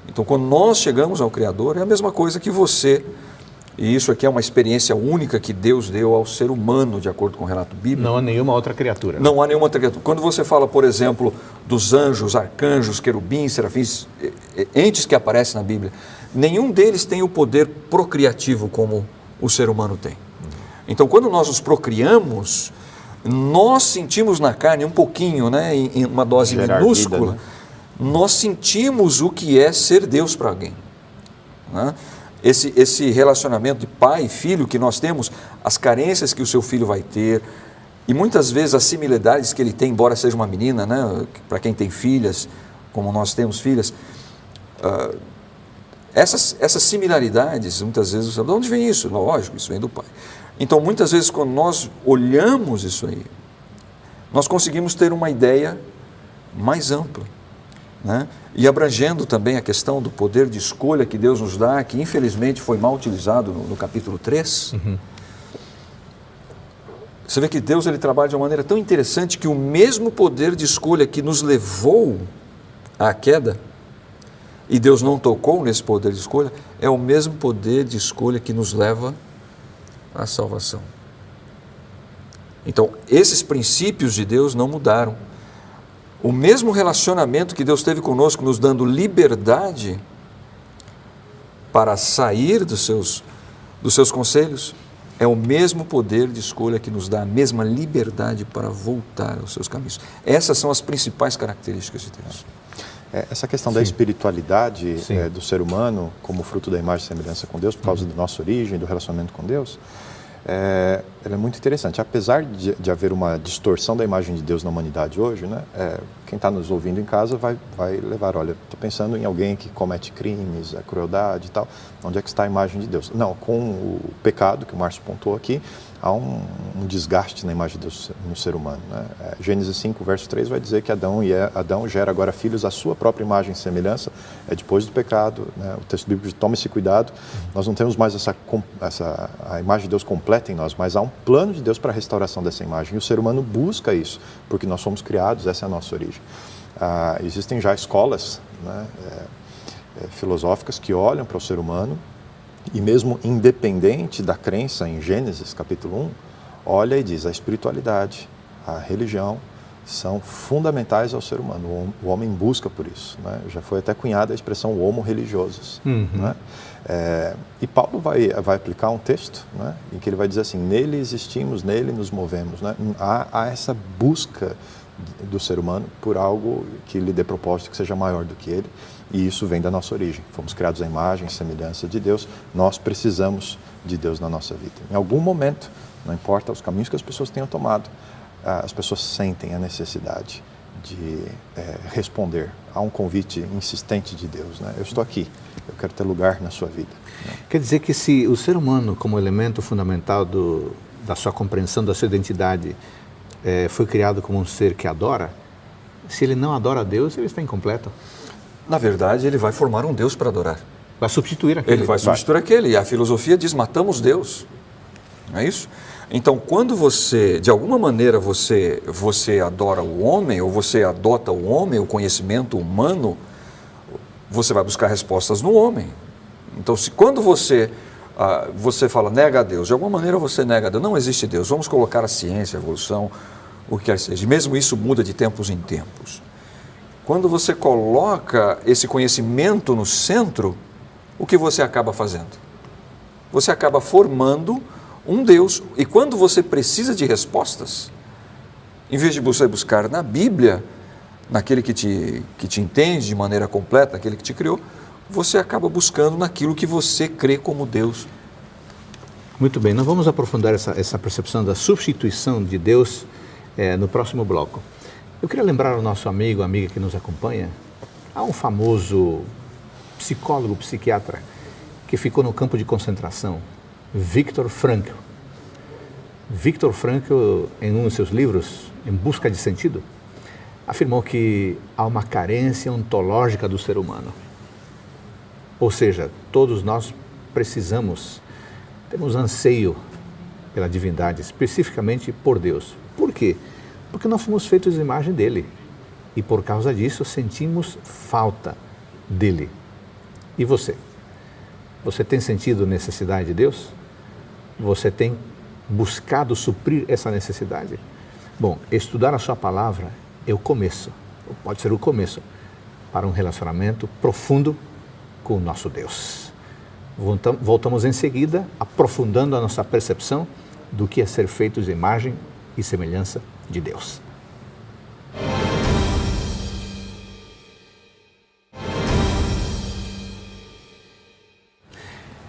[SPEAKER 2] Então, quando nós chegamos ao Criador, é a mesma coisa que você, e isso aqui é uma experiência única que Deus deu ao ser humano, de acordo com o relato bíblico.
[SPEAKER 1] Não há nenhuma outra criatura.
[SPEAKER 2] Não há nenhuma outra criatura. Quando você fala, por exemplo, dos anjos, arcanjos, querubins, serafins, entes que aparecem na Bíblia, nenhum deles tem o poder procriativo como o ser humano tem. Então, quando nós nos procriamos, nós sentimos na carne um pouquinho, né, em uma dose minúscula, vida, né? Nós sentimos o que é ser Deus para alguém, né? Esse relacionamento de pai e filho que nós temos, as carências que o seu filho vai ter, e muitas vezes as similaridades que ele tem, embora seja uma menina, né, para quem tem filhas, como nós temos filhas, essas similaridades, muitas vezes, de onde vem isso? Lógico, isso vem do pai. Então, muitas vezes, quando nós olhamos isso aí, nós conseguimos ter uma ideia mais ampla, né? E abrangendo também a questão do poder de escolha que Deus nos dá, que infelizmente foi mal utilizado no capítulo 3. Você vê que Deus ele trabalha de uma maneira tão interessante que o mesmo poder de escolha que nos levou à queda, e Deus não tocou nesse poder de escolha, é o mesmo poder de escolha que nos leva à salvação. Então, esses princípios de Deus não mudaram. O mesmo relacionamento que Deus teve conosco, nos dando liberdade para sair dos seus conselhos, é o mesmo poder de escolha que nos dá a mesma liberdade para voltar aos seus caminhos. Essas são as principais características de Deus.
[SPEAKER 3] Essa questão da espiritualidade do ser humano, como fruto da imagem e semelhança com Deus, por causa da nossa origem, do relacionamento com Deus, ela é muito interessante. Apesar de haver uma distorção da imagem de Deus na humanidade hoje, né, quem está nos ouvindo em casa vai levar, olha, estou pensando em alguém que comete crimes, a crueldade e tal, onde é que está a imagem de Deus? Não, com o pecado, que o Márcio pontuou aqui, há um desgaste na imagem de Deus no ser humano, né? Gênesis 5, verso 3 vai dizer que Adão gera agora filhos à sua própria imagem e semelhança, depois do pecado, né? O texto bíblico diz, tome esse cuidado, nós não temos mais a imagem de Deus completa em nós, mas há um plano de Deus para a restauração dessa imagem, e o ser humano busca isso, porque nós fomos criados, essa é a nossa origem. Existem já escolas, né, filosóficas que olham para o ser humano, e mesmo independente da crença em Gênesis, capítulo 1, olha e diz, a espiritualidade, a religião, são fundamentais ao ser humano. O homem busca por isso, né? Já foi até cunhada a expressão homo religiosus. Né? E Paulo vai aplicar um texto, né, em que ele vai dizer assim, nele existimos, nele nos movemos. Né? Há essa busca do ser humano por algo que lhe dê propósito, que seja maior do que ele. E isso vem da nossa origem. Fomos criados à imagem e semelhança de Deus. Nós precisamos de Deus na nossa vida. Em algum momento, não importa os caminhos que as pessoas tenham tomado, as pessoas sentem a necessidade de responder a um convite insistente de Deus, né? Eu estou aqui, eu quero ter lugar na sua vida. Né?
[SPEAKER 1] Quer dizer que se o ser humano, como elemento fundamental da sua compreensão, da sua identidade, foi criado como um ser que adora, se ele não adora a Deus, ele está incompleto.
[SPEAKER 2] Na verdade, ele vai formar um Deus para adorar.
[SPEAKER 1] Vai substituir aquele.
[SPEAKER 2] Ele vai substituir aquele. E a filosofia diz, matamos Deus. Não é isso? Então, quando você, de alguma maneira, você adora o homem, ou você adota o homem, o conhecimento humano, você vai buscar respostas no homem. Então, quando você fala, nega a Deus, de alguma maneira você nega a Deus, não existe Deus, vamos colocar a ciência, a evolução, o que quer que seja. E mesmo isso muda de tempos em tempos. Quando você coloca esse conhecimento no centro, o que você acaba fazendo? você acaba formando um Deus. E quando você precisa de respostas, em vez de você buscar na Bíblia, naquele que te entende de maneira completa, naquele que te criou, você acaba buscando naquilo que você crê como Deus.
[SPEAKER 1] Muito bem, nós vamos aprofundar essa percepção da substituição de Deus no próximo bloco. Eu queria lembrar ao nosso amigo, amiga que nos acompanha, há um famoso psicólogo, psiquiatra, que ficou no campo de concentração, Viktor Frankl. Viktor Frankl, em um de seus livros, Em Busca de Sentido, afirmou que há uma carência ontológica do ser humano. Ou seja, todos nós temos anseio pela divindade, especificamente por Deus. Por quê? Porque nós fomos feitos à imagem dele e por causa disso sentimos falta dele. E você? Você tem sentido necessidade de Deus? Você tem buscado suprir essa necessidade? Bom, estudar a sua palavra é o começo, pode ser o começo para um relacionamento profundo com o nosso Deus. Voltamos em seguida, aprofundando a nossa percepção do que é ser feitos de imagem e semelhança de Deus.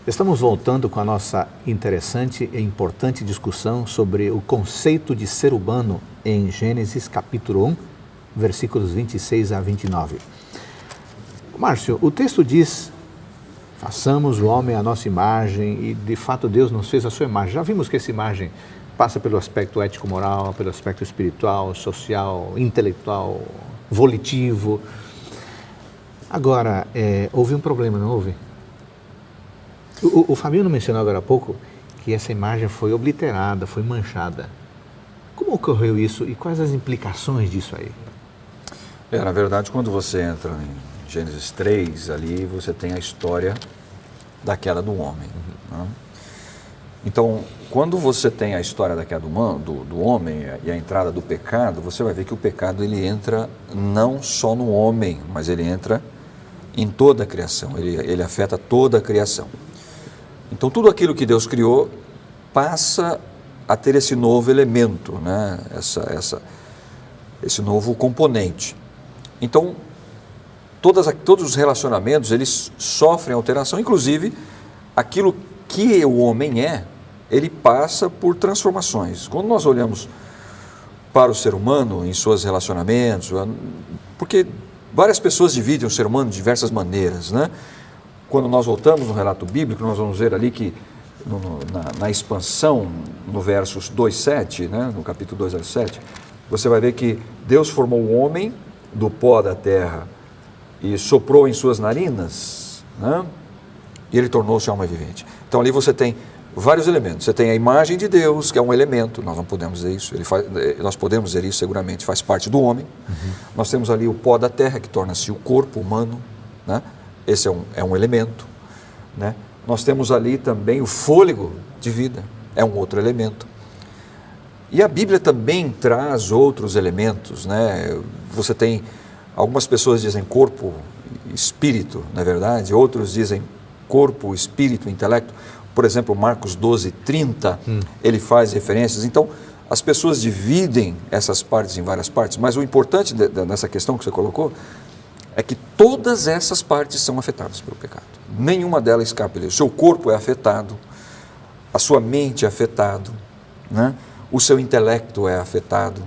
[SPEAKER 1] Estamos voltando com a nossa interessante e importante discussão sobre o conceito de ser humano em Gênesis capítulo 1, versículos 26 a 29. Márcio, o texto diz: façamos o homem à nossa imagem, e de fato Deus nos fez a sua imagem. Já vimos que essa imagem passa pelo aspecto ético-moral, pelo aspecto espiritual, social, intelectual, volitivo. Agora, houve um problema, não houve? O Fabiano mencionou agora há pouco que essa imagem foi obliterada, foi manchada. Como ocorreu isso e quais as implicações disso aí?
[SPEAKER 2] Na verdade, quando você entra em Gênesis 3, ali você tem a história da queda do homem. Né? Então, quando você tem a história da queda do homem e a entrada do pecado, você vai ver que o pecado ele entra não só no homem, mas ele entra em toda a criação, ele afeta toda a criação. Então, tudo aquilo que Deus criou passa a ter esse novo elemento, né? Esse novo componente. Então, todos os relacionamentos, eles sofrem alteração, inclusive aquilo que o homem ele passa por transformações. Quando nós olhamos para o ser humano em seus relacionamentos, porque várias pessoas dividem o ser humano de diversas maneiras, né? Quando nós voltamos no relato bíblico, nós vamos ver ali que na expansão, no versos 2:7, né, no capítulo 2, verso 7, você vai ver que Deus formou o homem do pó da terra e soprou em suas narinas, né, e ele tornou-se alma vivente. Então ali você tem vários elementos. Você tem a imagem de Deus, que é um elemento, nós não podemos dizer isso, nós podemos dizer isso seguramente, faz parte do homem. Nós temos ali o pó da terra, que torna-se o corpo humano, né? Esse é um elemento, né? Nós temos ali também o fôlego de vida, é um outro elemento. E a Bíblia também traz outros elementos, né? Você tem, algumas pessoas dizem corpo e espírito, não é verdade? Outros dizem corpo, espírito, intelecto. Por exemplo, Marcos 12:30, ele faz referências. Então, as pessoas dividem essas partes em várias partes, mas o importante nessa questão que você colocou é que todas essas partes são afetadas pelo pecado. Nenhuma delas escapa. O seu corpo é afetado, a sua mente é afetado, né? O seu intelecto é afetado.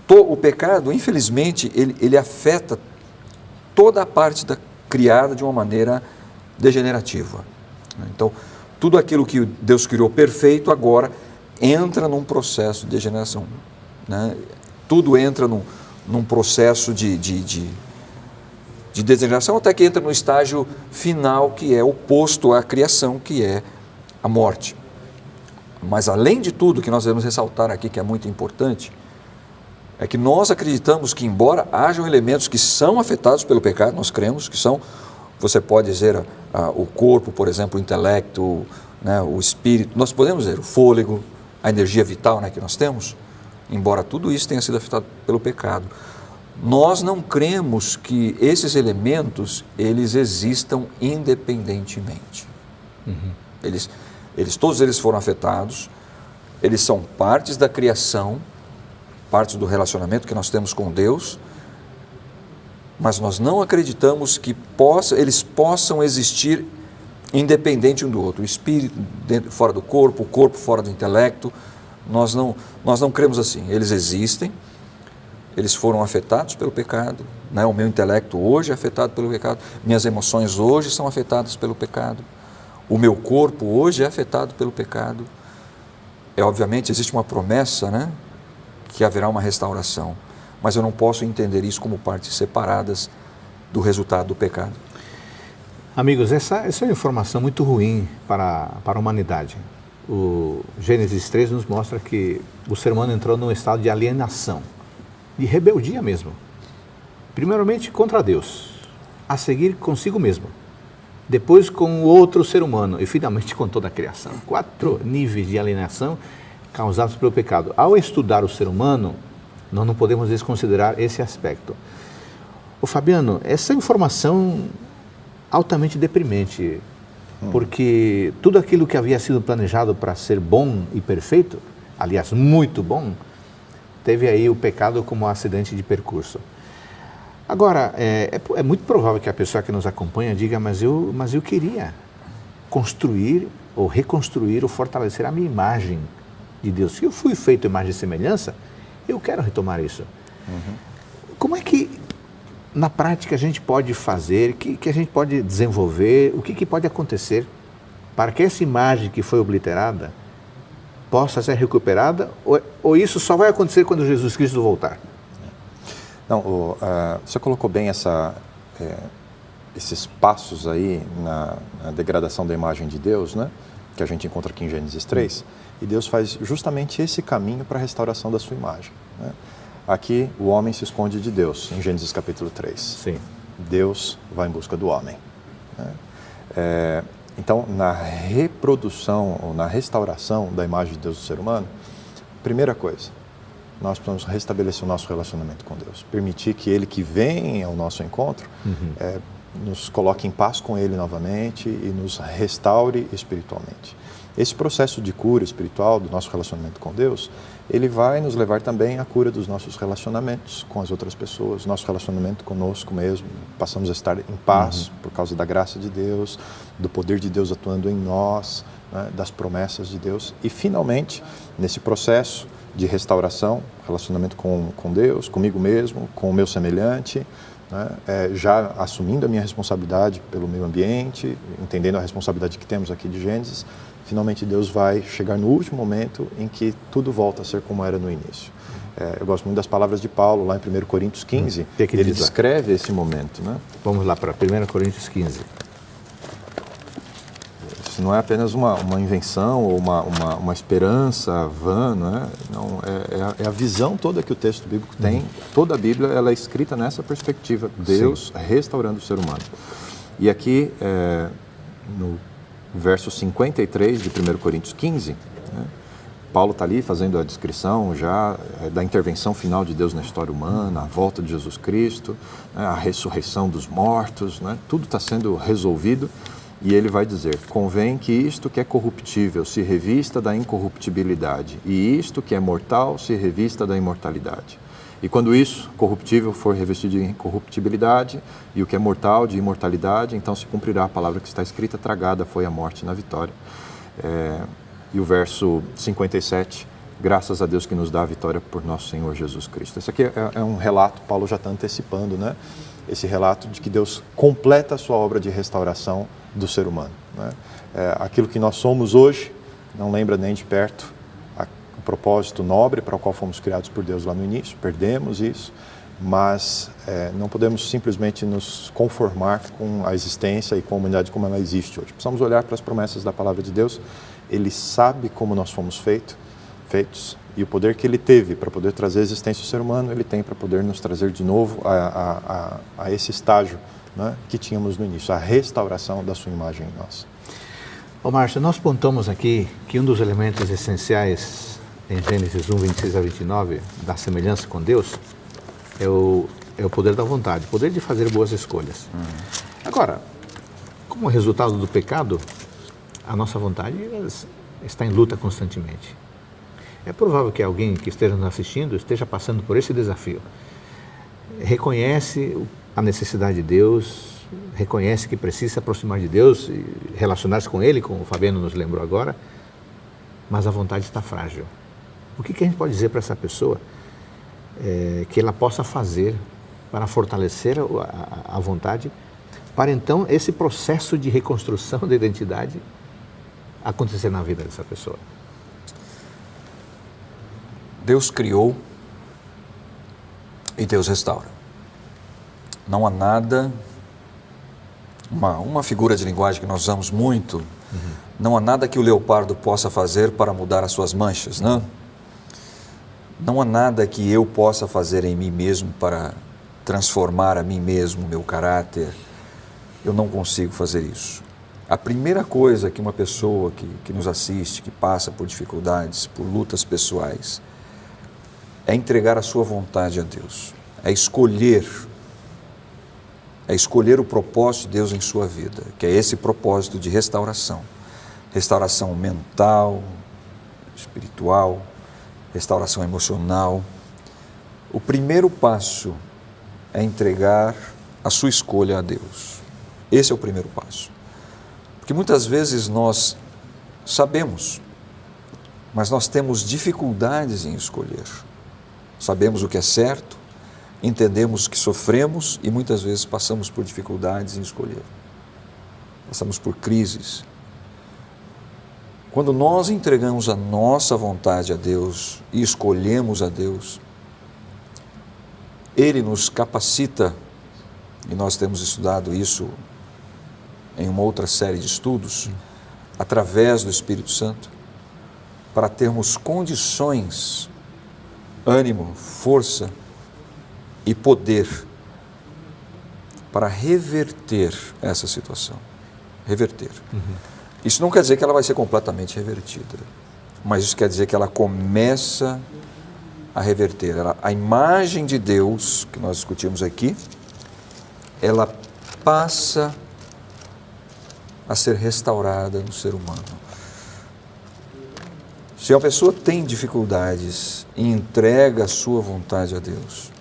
[SPEAKER 2] O pecado, infelizmente, ele afeta toda a parte criada de uma maneira degenerativa. Então, tudo aquilo que Deus criou perfeito agora entra num processo de degeneração, né? Tudo entra num processo de degeneração, até que entra no estágio final, que é oposto à criação, que é a morte. Mas, além de tudo, que nós devemos ressaltar aqui, que é muito importante, é que nós acreditamos que, embora hajam elementos que são afetados pelo pecado, nós cremos que são, você pode dizer o corpo, por exemplo, o intelecto, né, o espírito, nós podemos dizer o fôlego, a energia vital, né, que nós temos, embora tudo isso tenha sido afetado pelo pecado. Nós não cremos que esses elementos, eles existam independentemente. Todos eles foram afetados, eles são partes da criação, partes do relacionamento que nós temos com Deus, mas nós não acreditamos que eles possam existir independente um do outro. O espírito fora do corpo, o corpo fora do intelecto. Nós não cremos assim. Eles existem, eles foram afetados pelo pecado. Né? O meu intelecto hoje é afetado pelo pecado. Minhas emoções hoje são afetadas pelo pecado. O meu corpo hoje é afetado pelo pecado. Obviamente, existe uma promessa, né? Que haverá uma restauração. Mas eu não posso entender isso como partes separadas do resultado do pecado.
[SPEAKER 1] Amigos, essa é uma informação muito ruim para a humanidade. O Gênesis 3 nos mostra que o ser humano entrou num estado de alienação, de rebeldia mesmo. Primeiramente contra Deus, a seguir consigo mesmo, depois com o outro ser humano e finalmente com toda a criação. 4 níveis de alienação causados pelo pecado. Ao estudar o ser humano, nós não podemos desconsiderar esse aspecto. Ô Fabiano, essa informação altamente deprimente, porque tudo aquilo que havia sido planejado para ser bom e perfeito, aliás, muito bom, teve aí o pecado como acidente de percurso. Agora, é muito provável que a pessoa que nos acompanha diga, mas eu queria construir ou reconstruir ou fortalecer a minha imagem de Deus. Se eu fui feito imagem e semelhança, eu quero retomar isso. Como é que, na prática, a gente pode fazer, o que a gente pode desenvolver, o que pode acontecer para que essa imagem que foi obliterada possa ser recuperada, ou isso só vai acontecer quando Jesus Cristo voltar?
[SPEAKER 3] Não, você colocou bem esses passos aí na degradação da imagem de Deus, né? Que a gente encontra aqui em Gênesis 3, e Deus faz justamente esse caminho para a restauração da sua imagem. Né? Aqui o homem se esconde de Deus, em Gênesis capítulo 3.
[SPEAKER 1] Sim.
[SPEAKER 3] Deus vai em busca do homem. Né? Então, na reprodução ou na restauração da imagem de Deus do ser humano, primeira coisa, nós precisamos restabelecer o nosso relacionamento com Deus. Permitir que Ele que vem ao nosso encontro nos coloque em paz com Ele novamente e nos restaure espiritualmente. Esse processo de cura espiritual do nosso relacionamento com Deus, ele vai nos levar também à cura dos nossos relacionamentos com as outras pessoas, nosso relacionamento conosco mesmo. Passamos a estar em paz por causa da graça de Deus, do poder de Deus atuando em nós, né, das promessas de Deus. E finalmente, nesse processo de restauração, relacionamento com Deus, comigo mesmo, com o meu semelhante, né, já assumindo a minha responsabilidade pelo meio ambiente, entendendo a responsabilidade que temos aqui de Gênesis, finalmente Deus vai chegar no último momento em que tudo volta a ser como era no início. Eu gosto muito das palavras de Paulo, lá em 1 Coríntios 15, ele descreve esse momento. Né?
[SPEAKER 1] Vamos lá para 1 Coríntios 15.
[SPEAKER 3] Isso não é apenas uma invenção ou uma esperança vã, não é? Não, é a visão toda que o texto bíblico tem. Toda a Bíblia ela é escrita nessa perspectiva, Deus restaurando o ser humano. E aqui, no verso 53 de 1 Coríntios 15, né, Paulo está ali fazendo a descrição já da intervenção final de Deus na história humana, a volta de Jesus Cristo, né, a ressurreição dos mortos, né, tudo está sendo resolvido. E ele vai dizer, convém que isto que é corruptível se revista da incorruptibilidade, e isto que é mortal se revista da imortalidade. E quando isso, corruptível, for revestido de incorruptibilidade, e o que é mortal de imortalidade, então se cumprirá a palavra que está escrita, tragada foi a morte na vitória. E o verso 57, graças a Deus que nos dá a vitória por nosso Senhor Jesus Cristo. Esse aqui é um relato, Paulo já está antecipando, né? Esse relato de que Deus completa a sua obra de restauração do ser humano. Né? Aquilo que nós somos hoje não lembra nem de perto o propósito nobre para o qual fomos criados por Deus lá no início, perdemos isso, mas não podemos simplesmente nos conformar com a existência e com a humanidade como ela existe hoje. Precisamos olhar para as promessas da palavra de Deus. Ele sabe como nós fomos feitos e o poder que Ele teve para poder trazer a existência do ser humano, Ele tem para poder nos trazer de novo a esse estágio, né, que tínhamos no início, a restauração da sua imagem em nós.
[SPEAKER 1] Ô Márcio, nós pontamos aqui que um dos elementos essenciais em Gênesis 1, 26 a 29, da semelhança com Deus, é o poder da vontade, o poder de fazer boas escolhas. Agora, como resultado do pecado, A nossa vontade está em luta constantemente. É provável que alguém que esteja nos assistindo esteja passando por esse desafio. Reconhece a necessidade de Deus, reconhece que precisa se aproximar de Deus e relacionar-se com Ele, como o Fabiano nos lembrou agora, mas a vontade está frágil. O que a gente pode dizer para essa pessoa que ela possa fazer para fortalecer a vontade, para então esse processo de reconstrução da identidade acontecer na vida dessa pessoa?
[SPEAKER 2] Deus criou e Deus restaura. Não há nada, uma figura de linguagem que nós usamos muito, não há nada que o leopardo possa fazer para mudar as suas manchas, não? Não há nada que eu possa fazer em mim mesmo para transformar a mim mesmo, meu caráter. Eu não consigo fazer isso. A primeira coisa que uma pessoa que nos assiste, que passa por dificuldades, por lutas pessoais, é entregar a sua vontade a Deus, é escolher o propósito de Deus em sua vida, que é esse propósito de restauração. Restauração mental, espiritual, restauração emocional. O primeiro passo é entregar a sua escolha a Deus. Esse é o primeiro passo. Porque muitas vezes nós sabemos, mas nós temos dificuldades em escolher. Sabemos o que é certo, entendemos que sofremos e muitas vezes passamos por dificuldades em escolher. Passamos por crises. Quando nós entregamos a nossa vontade a Deus e escolhemos a Deus, Ele nos capacita, e nós temos estudado isso em uma outra série de estudos, através do Espírito Santo, para termos condições, ânimo, força e poder para reverter essa situação. Reverter. Isso não quer dizer que ela vai ser completamente revertida, mas isso quer dizer que ela começa a reverter. A imagem de Deus, que nós discutimos aqui, ela passa a ser restaurada no ser humano. Se a pessoa tem dificuldades e entrega a sua vontade a Deus,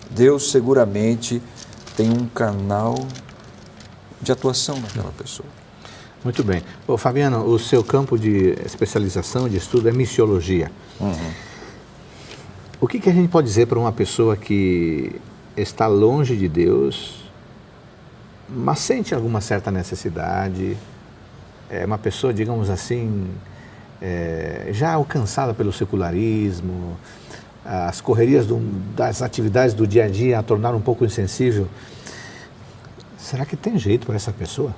[SPEAKER 2] Deus seguramente tem um canal de atuação naquela pessoa.
[SPEAKER 1] Muito bem. Ô, Fabiano, o seu campo de especialização, de estudo é missiologia. O que a gente pode dizer para uma pessoa que está longe de Deus, mas sente alguma certa necessidade, é uma pessoa, digamos assim, já alcançada pelo secularismo, as correrias das atividades do dia a dia a tornar um pouco insensível? Será que tem jeito para essa pessoa?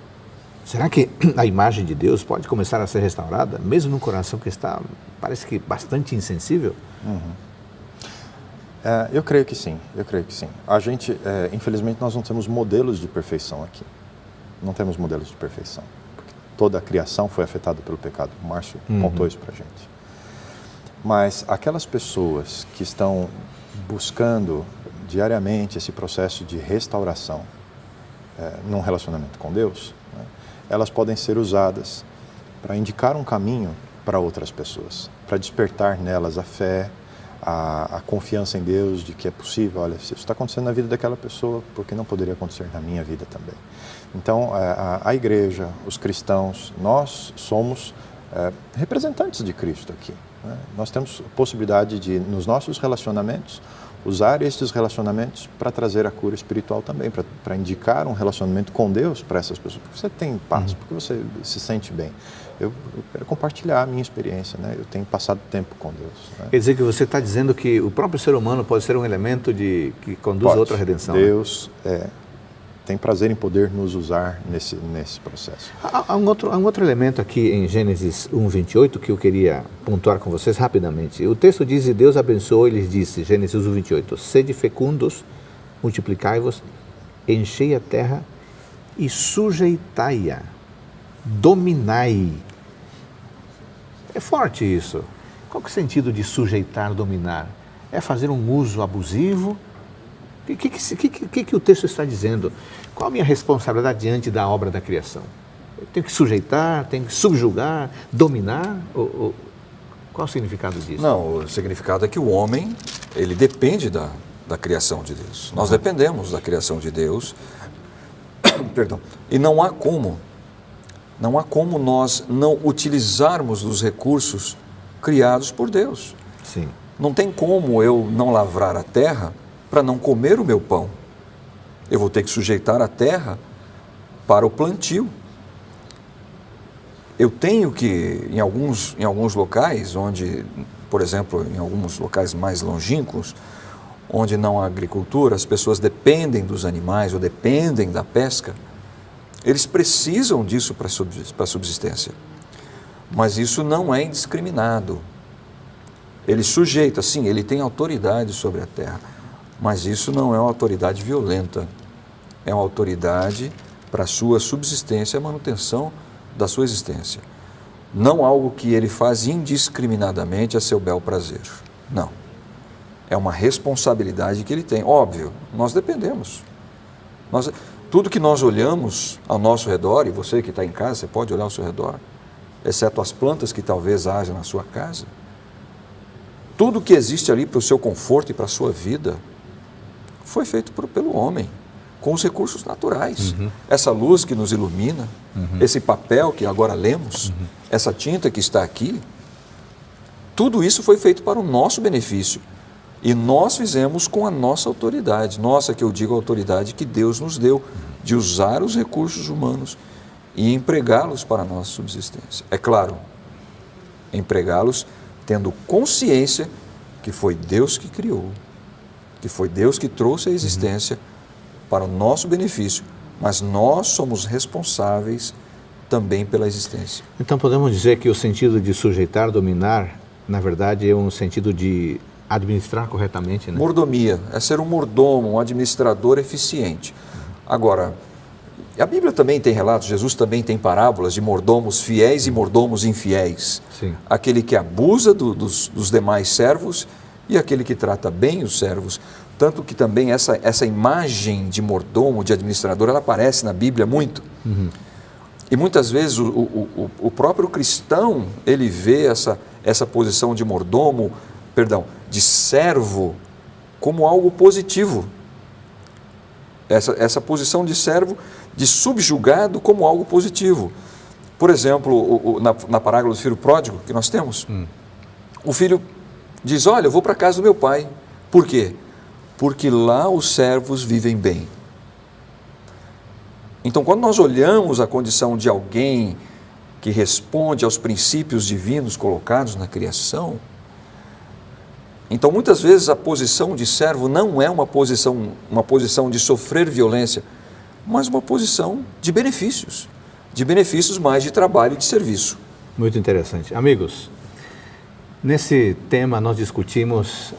[SPEAKER 1] Será que a imagem de Deus pode começar a ser restaurada, mesmo num coração que está, parece que, bastante insensível?
[SPEAKER 3] Eu creio que sim, A gente, infelizmente, nós não temos modelos de perfeição aqui. Não temos modelos de perfeição. Porque toda a criação foi afetada pelo pecado. O Márcio contou isso para a gente. Mas aquelas pessoas que estão buscando diariamente esse processo de restauração num relacionamento com Deus, né, elas podem ser usadas para indicar um caminho para outras pessoas, para despertar nelas a fé, a confiança em Deus de que é possível. Olha, se isso está acontecendo na vida daquela pessoa, por que não poderia acontecer na minha vida também? Então, a igreja, os cristãos, nós somos representantes de Cristo aqui, né? Nós temos possibilidade de, nos nossos relacionamentos, usar esses relacionamentos para trazer a cura espiritual também, para indicar um relacionamento com Deus para essas pessoas. Porque você tem paz, porque você se sente bem. Eu quero compartilhar a minha experiência, né? Eu tenho passado tempo com Deus, né?
[SPEAKER 1] Quer dizer que você está dizendo que o próprio ser humano pode ser um elemento que conduz a outra redenção?
[SPEAKER 3] Deus tem prazer em poder nos usar nesse processo.
[SPEAKER 1] Há um outro elemento aqui em Gênesis 1:28 que eu queria pontuar com vocês rapidamente. O texto diz: e Deus abençoou e lhes disse, Gênesis 1:28, sede fecundos, multiplicai-vos, enchei a terra e sujeitai-a, dominai. É forte isso. Qual que é o sentido de sujeitar, dominar? É fazer um uso abusivo? O que o texto está dizendo? Qual a minha responsabilidade diante da obra da criação? Tem que sujeitar, tem que subjugar, dominar? Qual o significado disso?
[SPEAKER 2] Não, o significado é que o homem, ele depende da criação de Deus. Nós dependemos da criação de Deus. Perdão. E não há como nós não utilizarmos os recursos criados por Deus.
[SPEAKER 1] Sim.
[SPEAKER 2] Não tem como eu não lavrar a terra para não comer o meu pão. Eu vou ter que sujeitar a terra para o plantio. Eu tenho que, em alguns locais, onde, por exemplo, em alguns locais mais longínquos, onde não há agricultura, as pessoas dependem dos animais ou dependem da pesca, eles precisam disso para a subsistência. Mas isso não é indiscriminado. Ele sujeita, sim, ele tem autoridade sobre a terra, mas isso não é uma autoridade violenta. É uma autoridade para a sua subsistência e a manutenção da sua existência. Não algo que ele faz indiscriminadamente a seu bel prazer. Não. É uma responsabilidade que ele tem. Óbvio, nós dependemos. Tudo que nós olhamos ao nosso redor, e você que está em casa, você pode olhar ao seu redor, exceto as plantas que talvez haja na sua casa, tudo que existe ali para o seu conforto e para a sua vida foi feito pelo homem, com os recursos naturais. Essa luz que nos ilumina, esse papel que agora lemos, essa tinta que está aqui, tudo isso foi feito para o nosso benefício. E nós fizemos com a nossa autoridade, nossa, que eu digo a autoridade que Deus nos deu, de usar os recursos humanos e empregá-los para a nossa subsistência. É claro, empregá-los tendo consciência que foi Deus que criou, que foi Deus que trouxe a existência para o nosso benefício, mas nós somos responsáveis também pela existência.
[SPEAKER 1] Então podemos dizer que o sentido de sujeitar, dominar, na verdade é um sentido de administrar corretamente, né?
[SPEAKER 2] Mordomia, é ser um mordomo, um administrador eficiente. Agora, a Bíblia também tem relatos, Jesus também tem parábolas de mordomos fiéis e mordomos infiéis.
[SPEAKER 1] Sim.
[SPEAKER 2] Aquele que abusa dos demais servos e aquele que trata bem os servos. Tanto que também essa imagem de mordomo, de administrador, ela aparece na Bíblia muito. E muitas vezes o próprio cristão, ele vê essa posição de mordomo, de servo, como algo positivo. Essa posição de servo, de subjugado, como algo positivo. Por exemplo, na parábola do filho pródigo que nós temos, o filho diz, olha, eu vou para a casa do meu pai. Por quê? Porque lá os servos vivem bem. Então, quando nós olhamos a condição de alguém que responde aos princípios divinos colocados na criação, então muitas vezes a posição de servo não é uma posição de sofrer violência, mas uma posição de benefícios mais de trabalho e de serviço.
[SPEAKER 1] Muito interessante. Amigos, nesse tema nós discutimos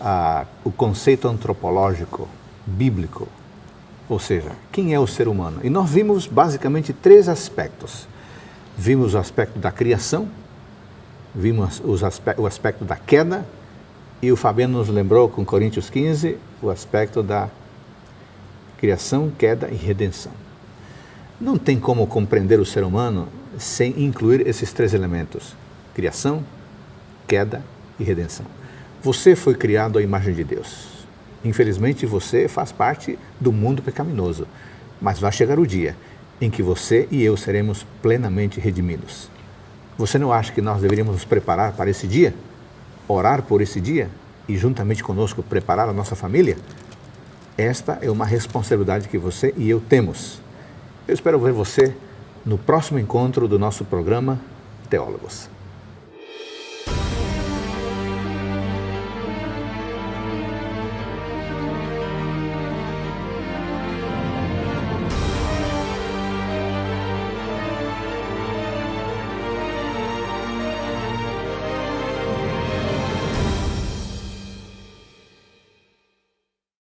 [SPEAKER 1] o conceito antropológico, bíblico, ou seja, quem é o ser humano? E nós vimos basicamente 3 aspectos. Vimos o aspecto da criação, vimos o aspecto da queda, e o Fabiano nos lembrou com Coríntios 15, o aspecto da criação, queda e redenção. Não tem como compreender o ser humano sem incluir esses 3 elementos: criação, queda e redenção. Você foi criado à imagem de Deus. Infelizmente, você faz parte do mundo pecaminoso, mas vai chegar o dia em que você e eu seremos plenamente redimidos. Você não acha que nós deveríamos nos preparar para esse dia? Orar por esse dia e juntamente conosco preparar a nossa família? Esta é uma responsabilidade que você e eu temos. Eu espero ver você no próximo encontro do nosso programa Teólogos.